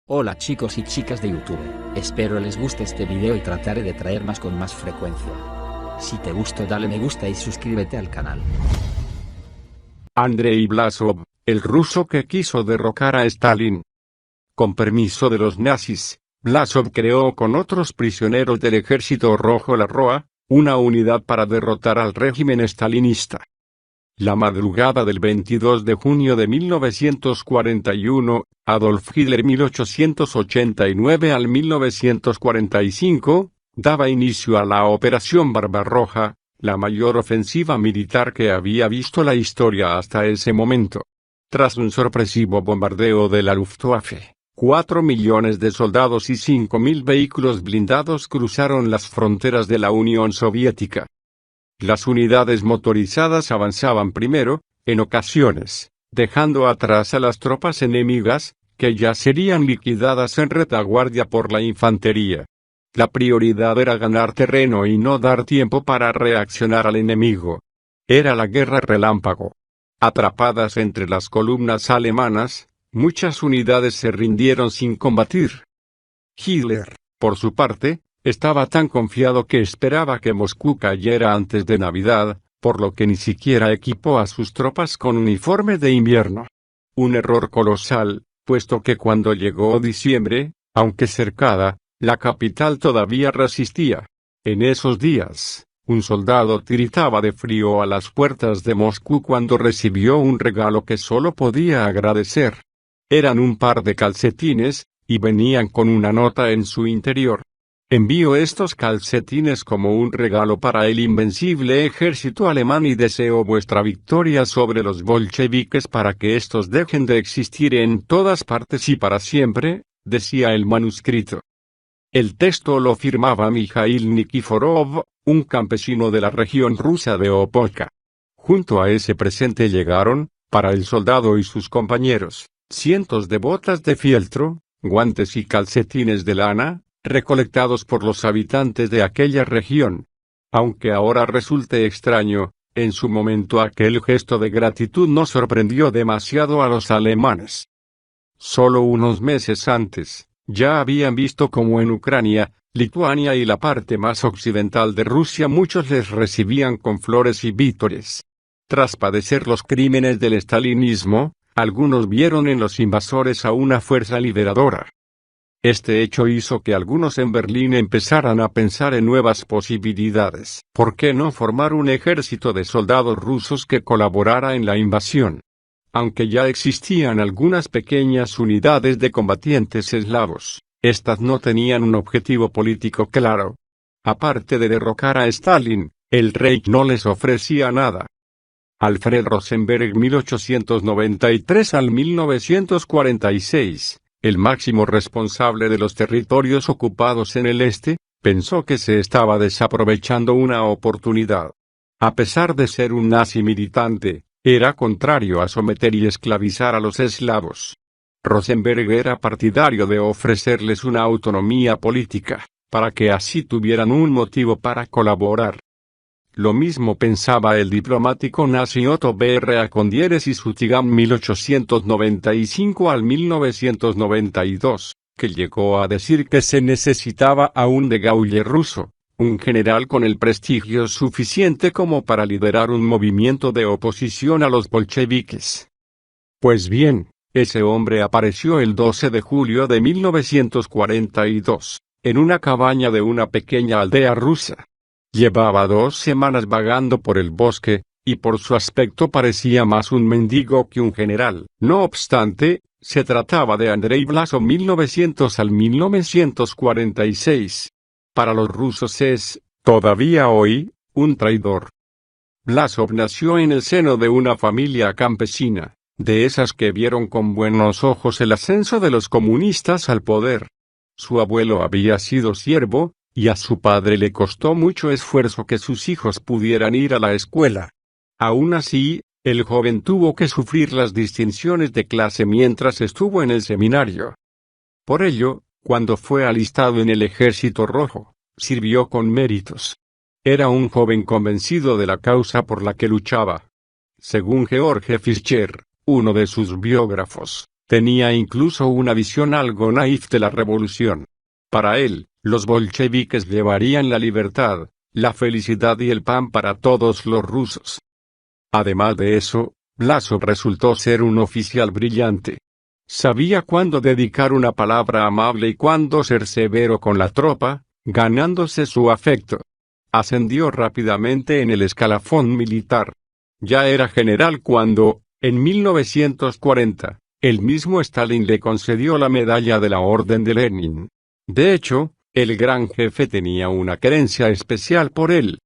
Hola chicos y chicas de YouTube, espero les guste este video y trataré de traer más con más frecuencia. Si te gustó dale me gusta y suscríbete al canal. Andrei Blasov, el ruso que quiso derrocar a Stalin. Con permiso de los nazis, Blasov creó con otros prisioneros del Ejército Rojo la ROA, una unidad para derrotar al régimen stalinista. La madrugada del 22 de junio de 1941, Adolf Hitler 1889 al 1945, daba inicio a la Operación Barbarroja, la mayor ofensiva militar que había visto la historia hasta ese momento. Tras un sorpresivo bombardeo de la Luftwaffe, 4 millones de soldados y 5.000 vehículos blindados cruzaron las fronteras de la Unión Soviética. Las unidades motorizadas avanzaban primero, en ocasiones, dejando atrás a las tropas enemigas, que ya serían liquidadas en retaguardia por la infantería. La prioridad era ganar terreno y no dar tiempo para reaccionar al enemigo. Era la guerra relámpago. Atrapadas entre las columnas alemanas, muchas unidades se rindieron sin combatir. Hitler, por su parte, estaba tan confiado que esperaba que Moscú cayera antes de Navidad, por lo que ni siquiera equipó a sus tropas con uniforme de invierno. Un error colosal, puesto que cuando llegó diciembre, aunque cercada, la capital todavía resistía. En esos días, un soldado tiritaba de frío a las puertas de Moscú cuando recibió un regalo que solo podía agradecer. Eran un par de calcetines, y venían con una nota en su interior. Envío estos calcetines como un regalo para el invencible ejército alemán y deseo vuestra victoria sobre los bolcheviques para que estos dejen de existir en todas partes y para siempre, decía el manuscrito. El texto lo firmaba Mikhail Nikiforov, un campesino de la región rusa de Opolka. Junto a ese presente llegaron, para el soldado y sus compañeros, cientos de botas de fieltro, guantes y calcetines de lana, recolectados por los habitantes de aquella región. Aunque ahora resulte extraño, en su momento aquel gesto de gratitud no sorprendió demasiado a los alemanes. Solo unos meses antes, ya habían visto cómo en Ucrania, Lituania y la parte más occidental de Rusia muchos les recibían con flores y vítores. Tras padecer los crímenes del estalinismo, algunos vieron en los invasores a una fuerza liberadora. Este hecho hizo que algunos en Berlín empezaran a pensar en nuevas posibilidades. ¿Por qué no formar un ejército de soldados rusos que colaborara en la invasión? Aunque ya existían algunas pequeñas unidades de combatientes eslavos, estas no tenían un objetivo político claro. Aparte de derrocar a Stalin, el Reich no les ofrecía nada. Alfred Rosenberg 1893 al 1946, el máximo responsable de los territorios ocupados en el este, pensó que se estaba desaprovechando una oportunidad. A pesar de ser un nazi militante, era contrario a someter y esclavizar a los eslavos. Rosenberg era partidario de ofrecerles una autonomía política, para que así tuvieran un motivo para colaborar. Lo mismo pensaba el diplomático nazi Otto Bra con Dieres y Sutigam 1895 al 1992, que llegó a decir que se necesitaba a un de Gaulle ruso, un general con el prestigio suficiente como para liderar un movimiento de oposición a los bolcheviques. Pues bien, ese hombre apareció el 12 de julio de 1942, en una cabaña de una pequeña aldea rusa. Llevaba 2 semanas vagando por el bosque, y por su aspecto parecía más un mendigo que un general. No obstante, se trataba de Andrei Blasov 1900 al 1946. Para los rusos es, todavía hoy, un traidor. Blasov nació en el seno de una familia campesina, de esas que vieron con buenos ojos el ascenso de los comunistas al poder. Su abuelo había sido siervo, y a su padre le costó mucho esfuerzo que sus hijos pudieran ir a la escuela. Aún así, el joven tuvo que sufrir las distinciones de clase mientras estuvo en el seminario. Por ello, cuando fue alistado en el Ejército Rojo, sirvió con méritos. Era un joven convencido de la causa por la que luchaba. Según George Fischer, uno de sus biógrafos, Tenía incluso una visión algo naif de la revolución. Para él, los bolcheviques llevarían la libertad, la felicidad y el pan para todos los rusos. Además de eso, Vlasov resultó ser un oficial brillante. Sabía cuándo dedicar una palabra amable y cuándo ser severo con la tropa, ganándose su afecto. Ascendió rápidamente en el escalafón militar. Ya era general cuando, en 1940, el mismo Stalin le concedió la medalla de la Orden de Lenin. De hecho, el gran jefe tenía una querencia especial por él.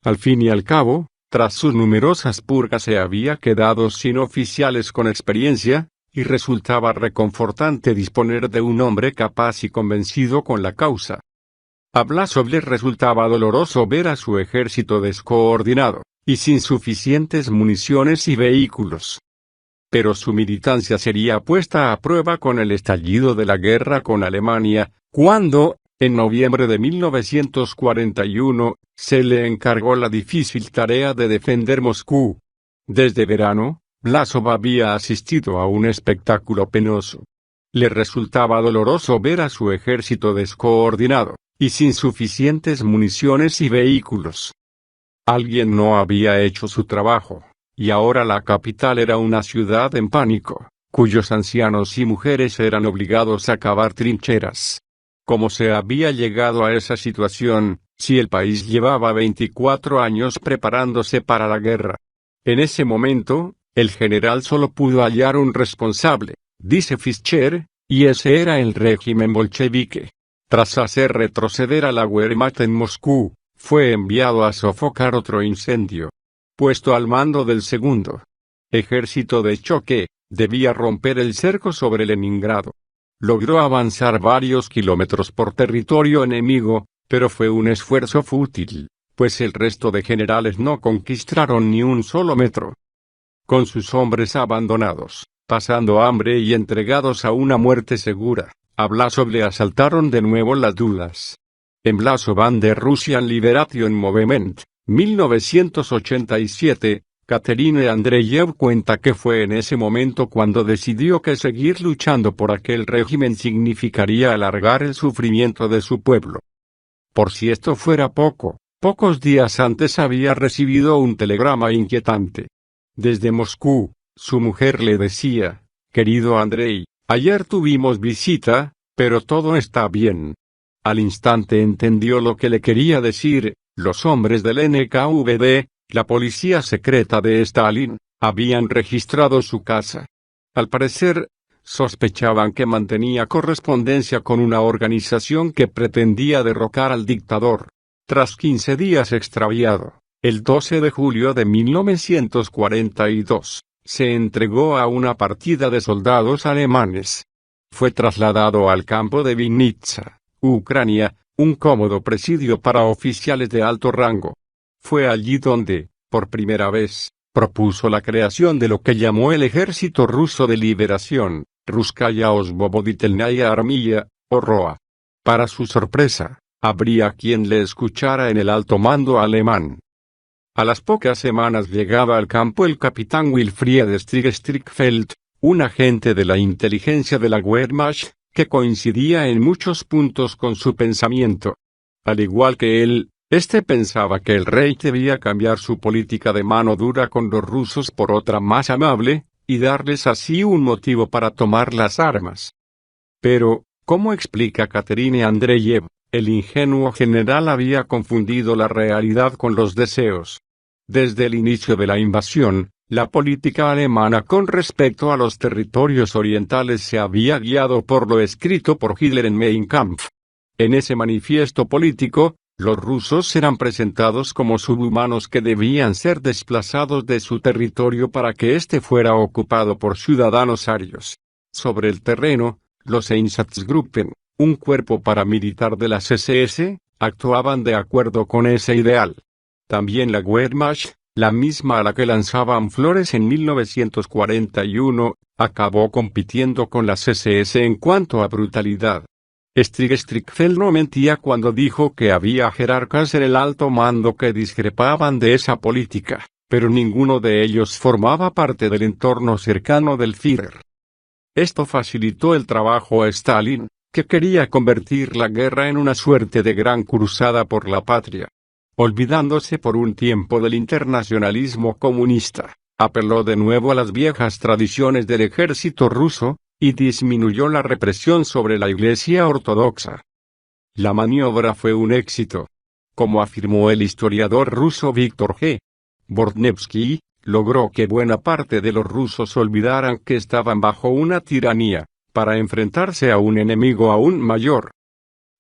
Al fin y al cabo, tras sus numerosas purgas se había quedado sin oficiales con experiencia, y resultaba reconfortante disponer de un hombre capaz y convencido con la causa. A Vlasov le resultaba doloroso ver a su ejército descoordinado, y sin suficientes municiones y vehículos. Pero su militancia sería puesta a prueba con el estallido de la guerra con Alemania, cuando, en noviembre de 1941, se le encargó la difícil tarea de defender Moscú. Desde verano, Vlasov había asistido a un espectáculo penoso. Le resultaba doloroso ver a su ejército descoordinado, y sin suficientes municiones y vehículos. Alguien no había hecho su trabajo, y ahora la capital era una ciudad en pánico, cuyos ancianos y mujeres eran obligados a cavar trincheras. ¿Cómo se había llegado a esa situación, si el país llevaba 24 años preparándose para la guerra? En ese momento, el general solo pudo hallar un responsable, dice Fischer, y ese era el régimen bolchevique. Tras hacer retroceder a la Wehrmacht en Moscú, fue enviado a sofocar otro incendio. Puesto al mando del segundo ejército de choque, debía romper el cerco sobre Leningrado. Logró avanzar varios kilómetros por territorio enemigo, pero fue un esfuerzo fútil, pues el resto de generales no conquistaron ni un solo metro. Con sus hombres abandonados, pasando hambre y entregados a una muerte segura, a Vlasov le asaltaron de nuevo las dudas. En Vlasov and the Russian Liberation Movement, 1987, Katerina Andreyev cuenta que fue en ese momento cuando decidió que seguir luchando por aquel régimen significaría alargar el sufrimiento de su pueblo. Por si esto fuera poco, pocos días antes había recibido un telegrama inquietante. Desde Moscú, su mujer le decía: «Querido Andrei, ayer tuvimos visita, pero todo está bien». Al instante entendió lo que le quería decir. Los hombres del NKVD, la policía secreta de Stalin, habían registrado su casa. Al parecer, sospechaban que mantenía correspondencia con una organización que pretendía derrocar al dictador. Tras 15 días extraviado, el 12 de julio de 1942, se entregó a una partida de soldados alemanes. Fue trasladado al campo de Vinnytsia, Ucrania, un cómodo presidio para oficiales de alto rango. Fue allí donde, por primera vez, propuso la creación de lo que llamó el Ejército Ruso de Liberación, Ruskaya Osvoboditelnaya Armia, o ROA. Para su sorpresa, habría quien le escuchara en el alto mando alemán. A las pocas semanas llegaba al campo el capitán Wilfried Strickfeld, un agente de la inteligencia de la Wehrmacht, que coincidía en muchos puntos con su pensamiento. Al igual que él, pensaba que el rey debía cambiar su política de mano dura con los rusos por otra más amable, y darles así un motivo para tomar las armas. Pero, ¿cómo explica Katerina Andreyev? El ingenuo general había confundido la realidad con los deseos. Desde el inicio de la invasión, la política alemana con respecto a los territorios orientales se había guiado por lo escrito por Hitler en Mein Kampf. En ese manifiesto político, los rusos eran presentados como subhumanos que debían ser desplazados de su territorio para que éste fuera ocupado por ciudadanos arios. Sobre el terreno, los Einsatzgruppen, un cuerpo paramilitar de las SS, actuaban de acuerdo con ese ideal. También la Wehrmacht, la misma a la que lanzaban flores en 1941, acabó compitiendo con las SS en cuanto a brutalidad. Strickfeld no mentía cuando dijo que había jerarcas en el alto mando que discrepaban de esa política, pero ninguno de ellos formaba parte del entorno cercano del Führer. Esto facilitó el trabajo a Stalin, que quería convertir la guerra en una suerte de gran cruzada por la patria. Olvidándose por un tiempo del internacionalismo comunista, apeló de nuevo a las viejas tradiciones del ejército ruso, y disminuyó la represión sobre la Iglesia ortodoxa. La maniobra fue un éxito. Como afirmó el historiador ruso Víctor G. Bortnevsky, logró que buena parte de los rusos olvidaran que estaban bajo una tiranía, para enfrentarse a un enemigo aún mayor.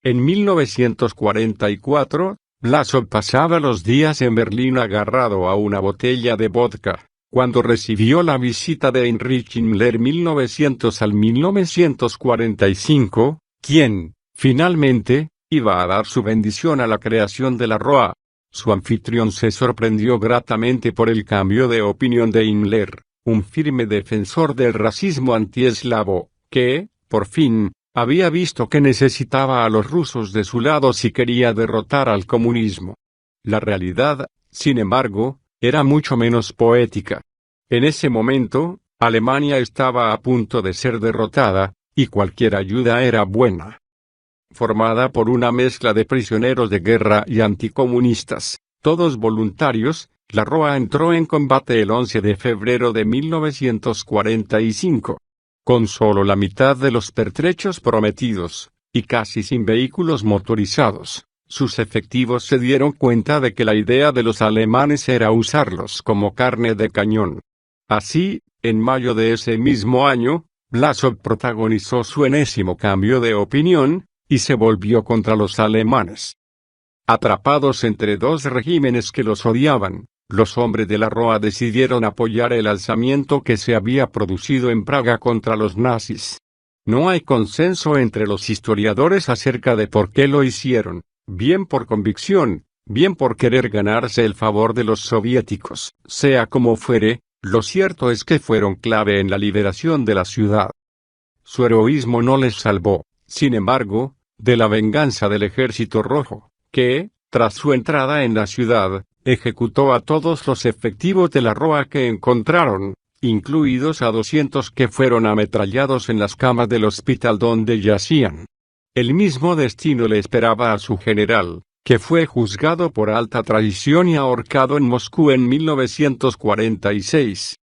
En 1944, Blasov pasaba los días en Berlín agarrado a una botella de vodka, cuando recibió la visita de Heinrich Himmler 1945, quien, finalmente, iba a dar su bendición a la creación de la ROA. Su anfitrión se sorprendió gratamente por el cambio de opinión de Himmler, un firme defensor del racismo antieslavo, que, por fin, había visto que necesitaba a los rusos de su lado si quería derrotar al comunismo. La realidad, sin embargo, era mucho menos poética. En ese momento, Alemania estaba a punto de ser derrotada, y cualquier ayuda era buena. Formada por una mezcla de prisioneros de guerra y anticomunistas, todos voluntarios, la ROA entró en combate el 11 de febrero de 1945. Con solo la mitad de los pertrechos prometidos, y casi sin vehículos motorizados, sus efectivos se dieron cuenta de que la idea de los alemanes era usarlos como carne de cañón. Así, en mayo de ese mismo año, Blasov protagonizó su enésimo cambio de opinión, y se volvió contra los alemanes. Atrapados entre dos regímenes que los odiaban, los hombres de la ROA decidieron apoyar el alzamiento que se había producido en Praga contra los nazis. No hay consenso entre los historiadores acerca de por qué lo hicieron, bien por convicción, bien por querer ganarse el favor de los soviéticos. Sea como fuere, lo cierto es que fueron clave en la liberación de la ciudad. Su heroísmo no les salvó, sin embargo, de la venganza del Ejército Rojo, que, tras su entrada en la ciudad, ejecutó a todos los efectivos de la ROA que encontraron, incluidos a 200 que fueron ametrallados en las camas del hospital donde yacían. El mismo destino le esperaba a su general, que fue juzgado por alta traición y ahorcado en Moscú en 1946.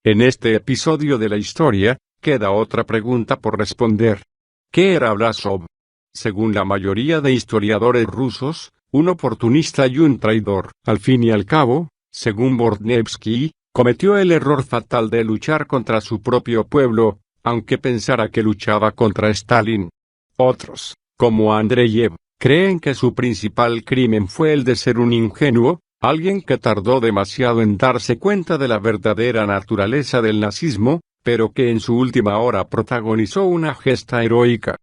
En este episodio de la historia, queda otra pregunta por responder. ¿Qué era Blasov? Según la mayoría de historiadores rusos, un oportunista y un traidor. Al fin y al cabo, según Bortnevsky, cometió el error fatal de luchar contra su propio pueblo, aunque pensara que luchaba contra Stalin. Otros, como Andreyev, creen que su principal crimen fue el de ser un ingenuo, alguien que tardó demasiado en darse cuenta de la verdadera naturaleza del nazismo, pero que en su última hora protagonizó una gesta heroica.